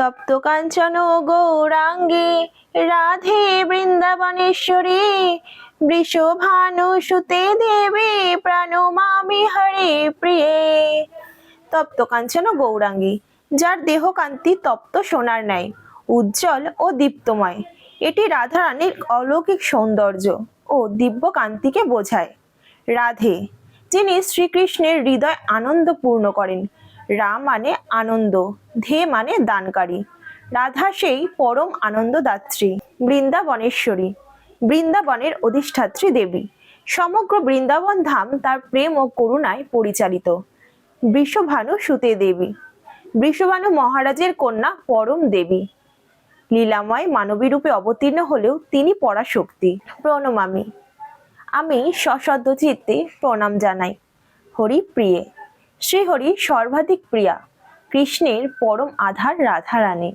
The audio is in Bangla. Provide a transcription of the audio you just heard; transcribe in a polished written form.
তপ্ত কাঞ্চন গৌরাঙ্গী রাধে বৃন্দাবনেশ্বরী বৃষভানু সুতে দেবী প্রণমামি হরে প্রিয়ে। তপ্ত কাঞ্চন গৌরাঙ্গী, যার দেহ কান্তি তপ্ত সোনার ন্যায় উজ্জ্বল ও দীপ্তময়। এটি রাধারানীর অলৌকিক সৌন্দর্য ও দিব্য কান্তিকে বোঝায়। রাধে, যিনি শ্রীকৃষ্ণের হৃদয় আনন্দ পূর্ণ করেন। রা মানে আনন্দ, ধে মানে দানকারী। রাধা সেই পরম আনন্দদাত্রী। বৃন্দাবনেশ্বরী, বৃন্দাবনের অধিষ্ঠাত্রী দেবী। সমগ্র বৃন্দাবন ধাম তার প্রেম ও করুণায় পরিচালিত। বৃষভানু সুতে দেবী, বৃষভানু মহারাজের কন্যা পরম দেবী। লীলাময় মানবী রূপে অবতীর্ণ হলেও তিনি পরাশক্তি। প্রণমামি, আমি সশ্রদ্ধ চিত্তে প্রণাম জানাই। হরি প্রিয়ে, শ্রীহরি সর্বাধিক প্রিয়া, কৃষ্ণের পরম আধার রাধারানী।